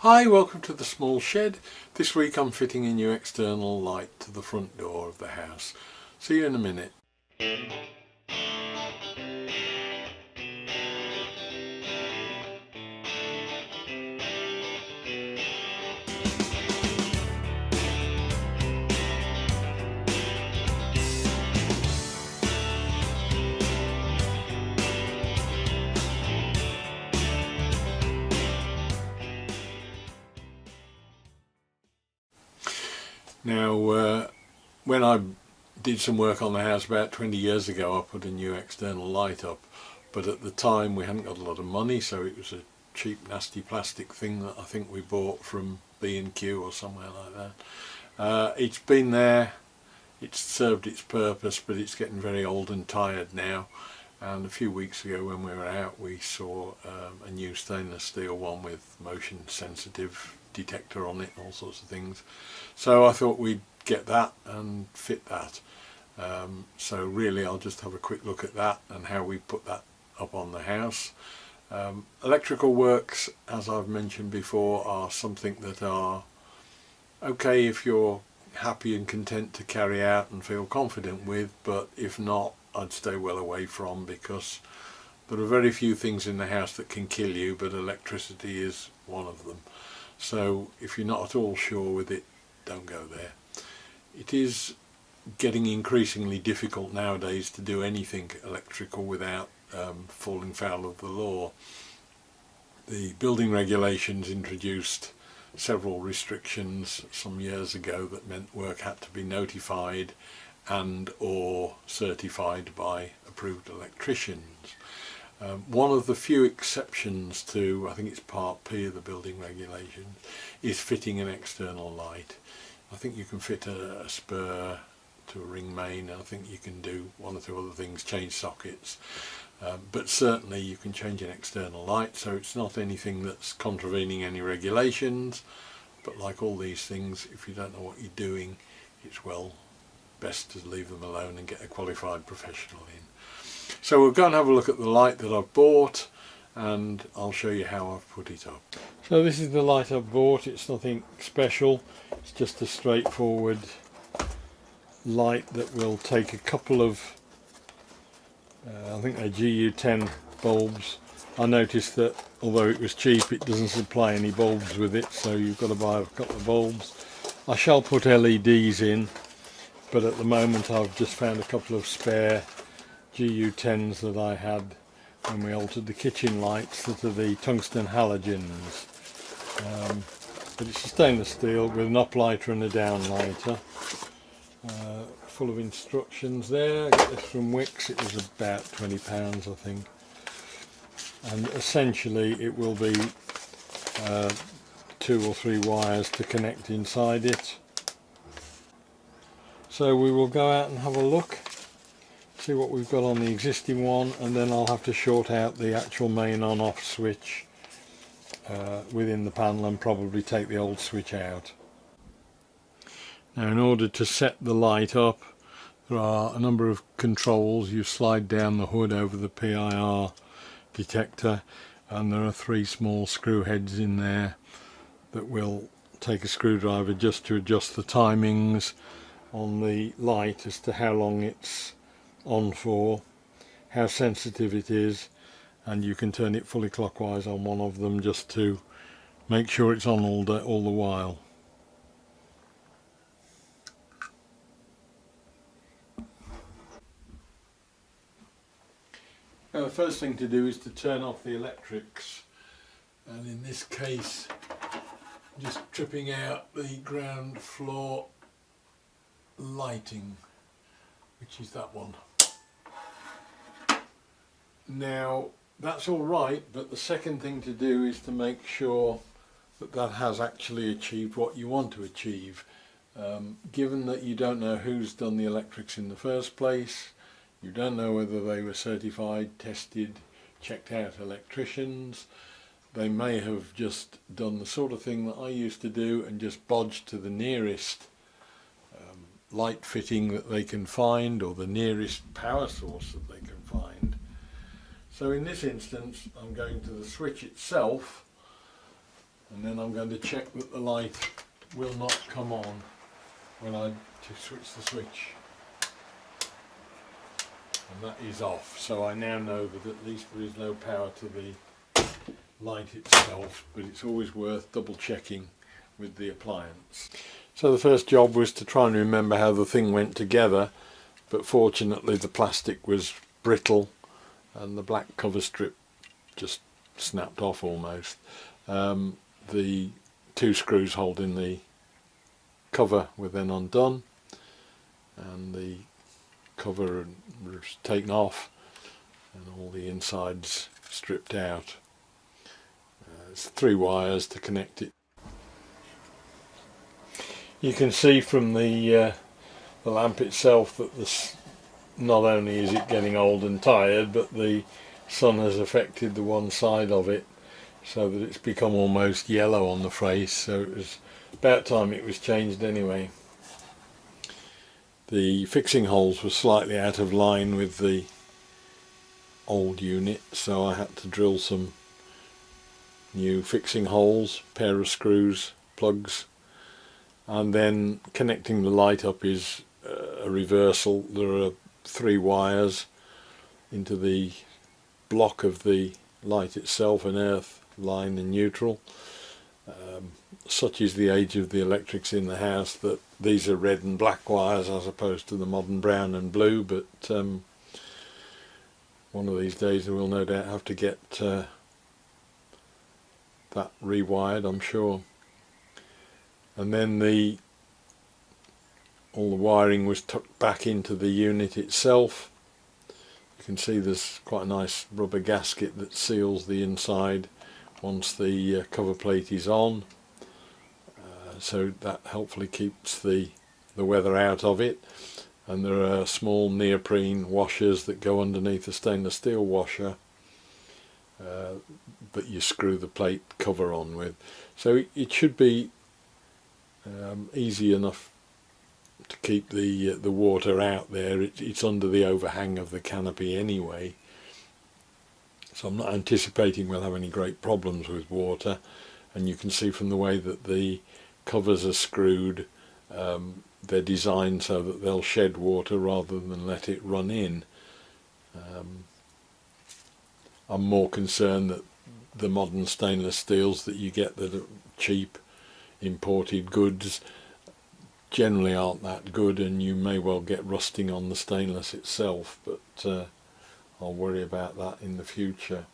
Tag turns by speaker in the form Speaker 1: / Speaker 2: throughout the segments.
Speaker 1: Hi, welcome to the small shed. This week I'm fitting a new external light to the front door of the house. See you in a minute. Now, when I did some work on the house about 20 years ago, I put a new external light up, but at the time we hadn't got a lot of money, so it was a cheap nasty plastic thing that I think we bought from B&Q or somewhere like that. It's been there, it's served its purpose, but it's getting very old and tired now. And a few weeks ago when we were out, we saw a new stainless steel one with motion sensitive detector on it and all sorts of things. So I thought we'd get that and fit that. So really I'll just have a quick look at that and how we put that up on the house. Electrical works, as I've mentioned before, are something that are okay if you're happy and content to carry out and feel confident with, but if not, I'd stay well away from, because there are very few things in the house that can kill you, but electricity is one of them. So if you're not at all sure with it, don't go there. It is getting increasingly difficult nowadays to do anything electrical without falling foul of the law. The building regulations introduced several restrictions some years ago that meant work had to be notified and or certified by approved electricians. One of the few exceptions to, I think it's part P of the building regulations, is fitting an external light. I think you can fit a spur to a ring main, and I think you can do one or two other things, change sockets, but certainly you can change an external light, so it's not anything that's contravening any regulations. But like all these things, if you don't know what you're doing, it's best to leave them alone and get a qualified professional in. So we'll go and have a look at the light that I've bought, and I'll show you how I've put it up. So this is the light I've bought. It's nothing special, it's just a straightforward light that will take a couple of I think they're GU10 bulbs. I noticed that although it was cheap, it doesn't supply any bulbs with it, so you've got to buy a couple of bulbs. I shall put LEDs in, but at the moment I've just found a couple of spare GU10s that I had when we altered the kitchen lights, that are the tungsten halogens. But it's a stainless steel with an uplighter and a downlighter. Full of instructions there. I got this from Wix. It was about £20 I think. And essentially it will be 2 or 3 wires to connect inside it. So we will go out and have a look, see what we've got on the existing one, and then I'll have to short out the actual main on-off switch within the panel and probably take the old switch out. Now, in order to set the light up, there are a number of controls. You slide down the hood over the PIR detector, and there are 3 small screw heads in there that will take a screwdriver just to adjust the timings on the light as to how long it's on for, how sensitive it is, and you can turn it fully clockwise on one of them just to make sure it's on all the while. Now, the first thing to do is to turn off the electrics, and in this case just tripping out the ground floor lighting, which is that one. Now that's all right, but the second thing to do is to make sure that that has actually achieved what you want to achieve. Given that you don't know who's done the electrics in the first place, you don't know whether they were certified, tested, checked out electricians. They may have just done the sort of thing that I used to do and just bodged to the nearest light fitting that they can find, or the nearest power source that they can find. So in this instance I'm going to the switch itself, and then I'm going to check that the light will not come on when I switch the switch, and that is off. So I now know that at least there is no power to the light itself, but it's always worth double checking with the appliance. So the first job was to try and remember how the thing went together, but fortunately the plastic was brittle and the black cover strip just snapped off almost. The two screws holding the cover were then undone and the cover was taken off and all the insides stripped out. It's 3 wires to connect it. You can see from the lamp itself that not only is it getting old and tired, but the sun has affected the one side of it so that it's become almost yellow on the face, so it was about time it was changed anyway. The fixing holes were slightly out of line with the old unit, so I had to drill some new fixing holes, pair of screws, plugs, and then connecting the light up is a reversal. There are 3 wires into the block of the light itself, an earth, line and neutral. Such is the age of the electrics in the house that these are red and black wires as opposed to the modern brown and blue, but one of these days we'll no doubt have to get that rewired, I'm sure. And then all the wiring was tucked back into the unit itself. You can see there's quite a nice rubber gasket that seals the inside once the cover plate is on, so that hopefully keeps the weather out of it. And there are small neoprene washers that go underneath the stainless steel washer that you screw the plate cover on with. So it should be easy enough to keep the water out there. It's under the overhang of the canopy anyway, so I'm not anticipating we'll have any great problems with water. And you can see from the way that the covers are screwed, they're designed so that they'll shed water rather than let it run in. I'm more concerned that the modern stainless steels that you get that are cheap imported goods generally aren't that good, and you may well get rusting on the stainless itself, but I'll worry about that in the future.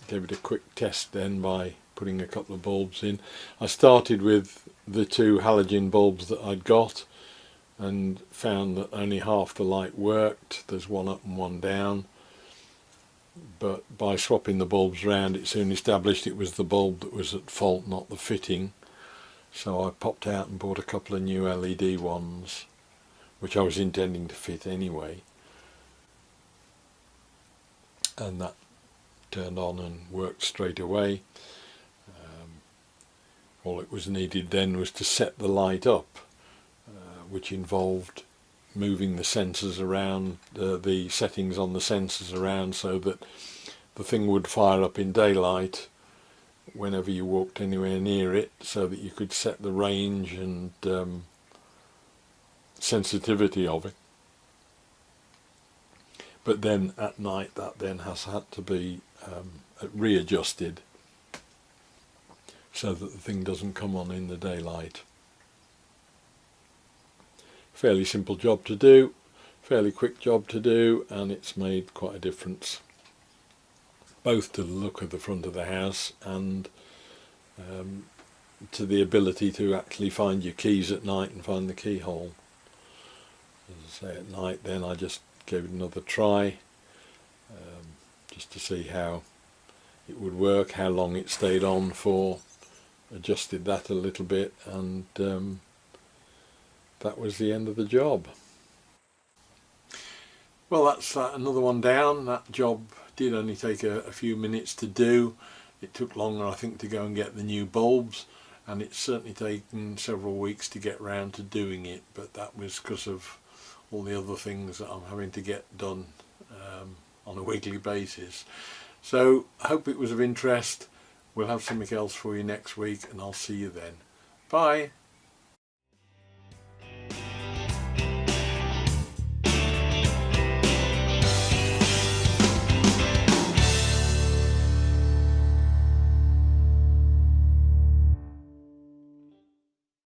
Speaker 1: Gave it a quick test then by putting a couple of bulbs in. I started with the 2 halogen bulbs that I'd got and found that only half the light worked. There's one up and one down, but by swapping the bulbs round it soon established it was the bulb that was at fault, not the fitting. So I popped out and bought a couple of new LED ones, which I was intending to fit anyway, and that turned on and worked straight away. All it was needed then was to set the light up, which involved moving the sensors around, the settings on the sensors around, so that the thing would fire up in daylight whenever you walked anywhere near it, so that you could set the range and sensitivity of it. But then at night that then has had to be readjusted so that the thing doesn't come on in the daylight. Fairly simple job to do, fairly quick job to do, and it's made quite a difference, both to the look of the front of the house and to the ability to actually find your keys at night and find the keyhole. As I say, at night then I just gave it another try, just to see how it would work, how long it stayed on for, adjusted that a little bit, and that was the end of the job. Well, that's another one down. That job did only take a few minutes to do. It took longer, I think, to go and get the new bulbs, and it's certainly taken several weeks to get round to doing it, but that was because of all the other things that I'm having to get done on a weekly basis. So I hope it was of interest. We'll have something else for you next week, and I'll see you then. Bye.